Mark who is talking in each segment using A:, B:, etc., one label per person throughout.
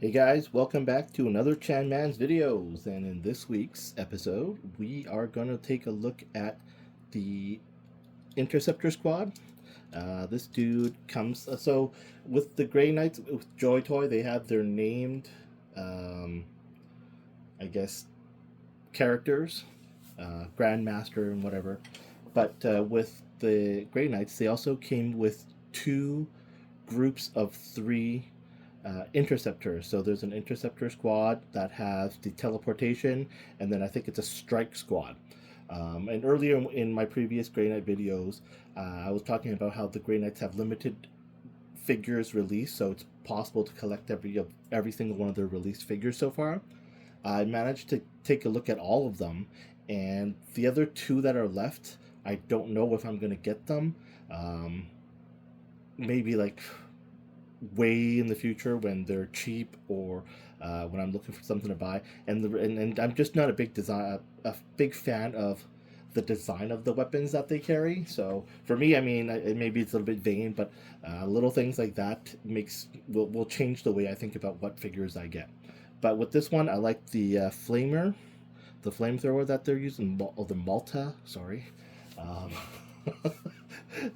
A: Hey guys, welcome back to another Chan Man's videos, and in this week's episode we are going to take a look at the Interceptor squad. This dude comes so with the Grey Knights with Joy Toy, they have their named um, I guess characters, Grandmaster and whatever, but with the Grey Knights they also came with two groups of three interceptors. So there's an interceptor squad that has the teleportation, and then I think it's a strike squad. And earlier in my previous Grey Knight videos, I was talking about how the Grey Knights have limited figures released, so it's possible to collect every single one of their released figures so far. I managed to take a look at all of them, and the other two that are left, I don't know if I'm gonna get them. Maybe like way in the future when they're cheap, or when I'm looking for something to buy. And I'm just not a big fan of the design of the weapons that they carry. So for me, I mean, maybe it's a little bit vain, but little things like that will change the way I think about what figures I get. But with this one, I like the flamethrower that they're using, the Malta. Sorry, um,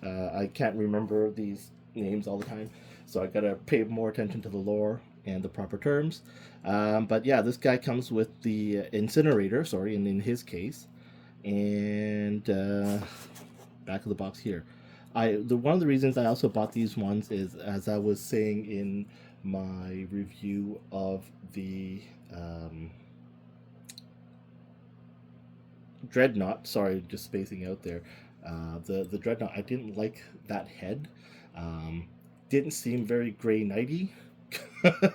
A: I can't remember these names all the time, so I gotta pay more attention to the lore and the proper terms. But yeah, this guy comes with the incinerator. Sorry, and in his case, and back of the box here. One of the reasons I also bought these ones is, as I was saying in my review of the Dreadnought. Sorry, just spacing out there. The Dreadnought. I didn't like that head. Didn't seem very Grey Knighty,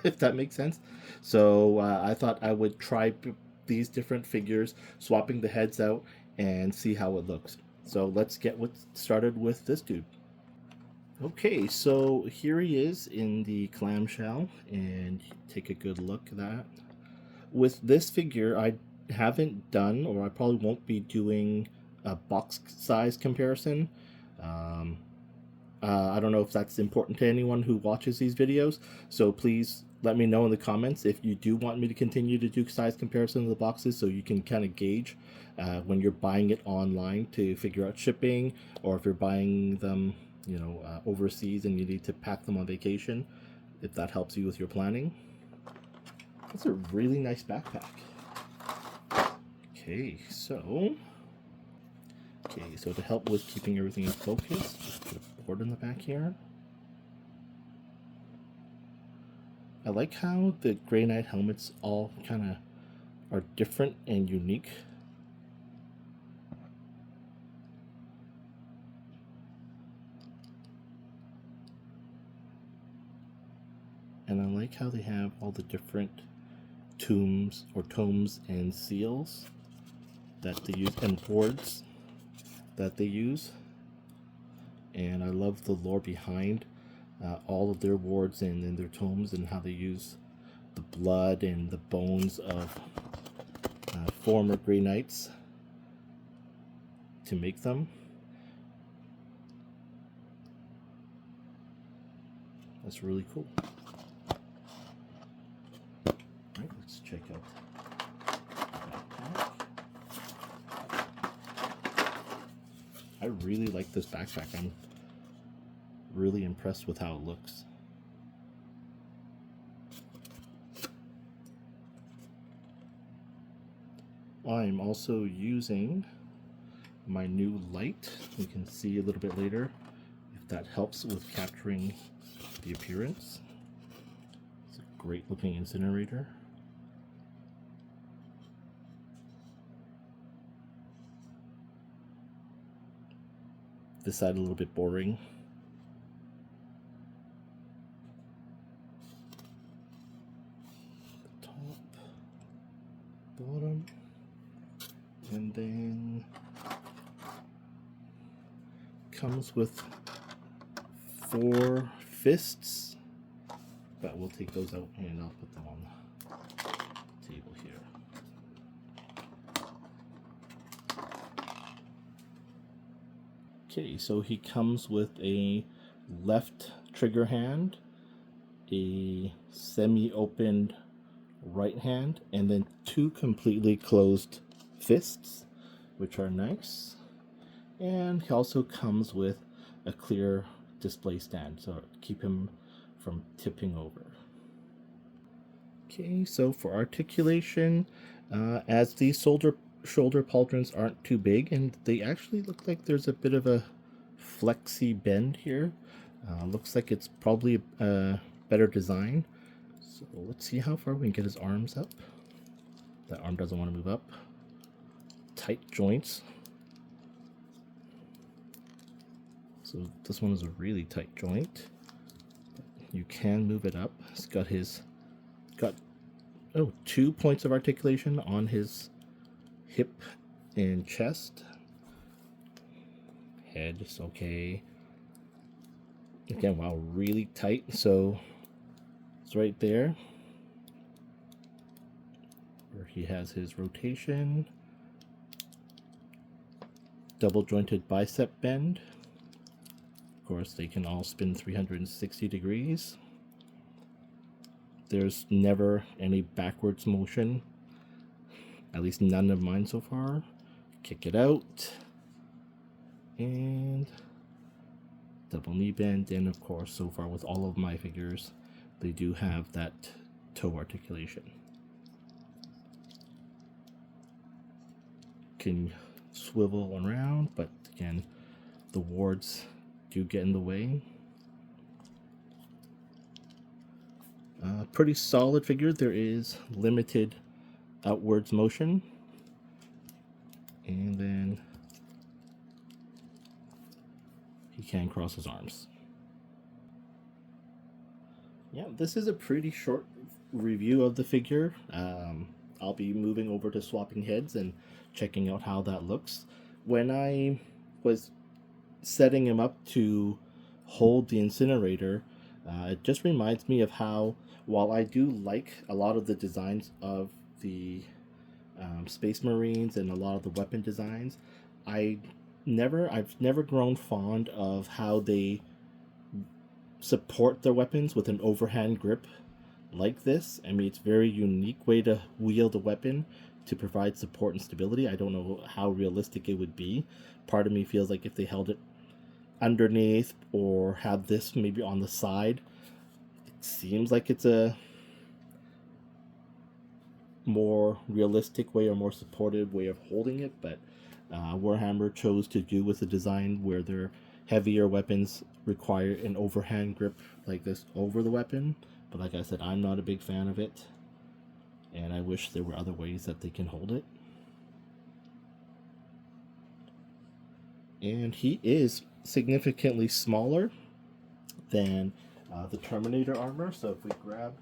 A: if that makes sense. So I thought I would try these different figures, swapping the heads out, and see how it looks. So let's get started with this dude. Okay, so here he is in the clamshell, and take a good look at that. With this figure, I haven't done, or I probably won't be doing, a box size comparison. Um, I don't know if that's important to anyone who watches these videos, so please let me know in the comments if you do want me to continue to do size comparison of the boxes, so you can kind of gauge when you're buying it online to figure out shipping, or if you're buying them, overseas and you need to pack them on vacation, if that helps you with your planning. That's a really nice backpack. Okay, so to help with keeping everything in focus, just put a board in the back here. I like how the Grey Knight helmets all kind of are different and unique. And I like how they have all the different tomes and seals that they use, and boards that they use. And I love the lore behind all of their wards and their tomes, and how they use the blood and the bones of former Grey Knights to make them. That's really cool. Alright, let's check out the backpack. I really like this backpack. I'm really impressed with how it looks. I'm also using my new light. You can see a little bit later if that helps with capturing the appearance. It's a great looking incinerator. This side a little bit boring. The top, bottom, and then comes with 4 fists, but we'll take those out and I'll put them on the table here. Okay, so he comes with a left trigger hand a semi-opened right hand, and then 2 completely closed fists, which are nice. And he also comes with a clear display stand, so keep him from tipping over. Okay, so for articulation, as these shoulder pauldrons aren't too big, and they actually look like there's a bit of a flexy bend here. Looks like it's probably a better design. So let's see how far we can get his arms up. That arm doesn't want to move up. Tight joints. So this one is a really tight joint. You can move it up. It's got 2 points of articulation on his hip and chest. Head is okay. Again, wow, really tight. So it's right there where he has his rotation. Double jointed bicep bend. Of course, they can all spin 360 degrees. There's never any backwards motion, at least none of mine so far. Kick it out, and double knee bend. And of course, so far with all of my figures, they do have that toe articulation. Can swivel around, but again, the wards do get in the way. Pretty solid figure. There is limited outwards motion, and then he can cross his arms. Yeah, this is a pretty short review of the figure. I'll be moving over to swapping heads and checking out how that looks. When I was setting him up to hold the incinerator, it just reminds me of how, while I do like a lot of the designs of the Space Marines and a lot of the weapon designs, I've never grown fond of how they support their weapons with an overhand grip like this. I mean, it's a very unique way to wield a weapon to provide support and stability. I don't know how realistic it would be. Part of me feels like if they held it underneath or had this maybe on the side, it seems like it's a more realistic way or more supportive way of holding it. But Warhammer chose to do with a design where their heavier weapons require an overhand grip like this over the weapon. But like I said, I'm not a big fan of it, and I wish there were other ways that they can hold it. And he is significantly smaller than the Terminator armor. So if we grab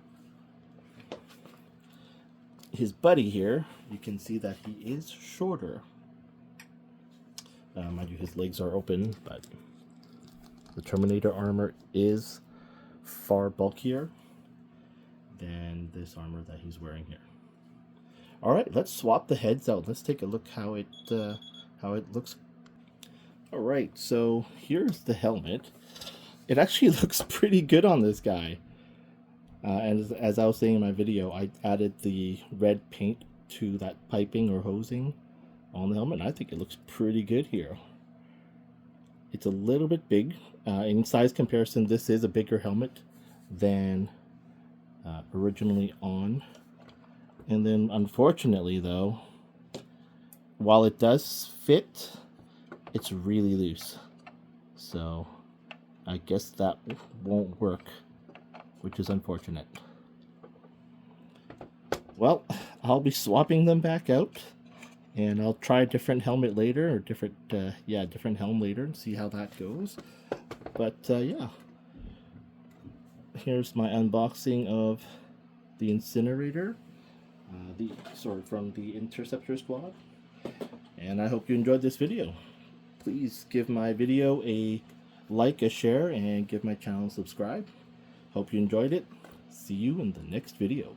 A: his buddy here, you can see that he is shorter. Mind you, his legs are open, but the Terminator armor is far bulkier than this armor that he's wearing here. All right, let's swap the heads out. Let's take a look how it looks. All right, so here's the helmet. It actually looks pretty good on this guy. And as I was saying in my video, I added the red paint to that piping or hosing on the helmet, and I think it looks pretty good here. It's a little bit big. In size comparison, this is a bigger helmet than originally on. And then unfortunately though, while it does fit, it's really loose. So I guess that won't work, which is unfortunate. Well, I'll be swapping them back out, and I'll try a different helmet later, or different helm later, and see how that goes. But yeah, here's my unboxing of the incinerator, from the Interceptor squad, and I hope you enjoyed this video. Please give my video a like, a share, and give my channel a subscribe. Hope you enjoyed it. See you in the next video.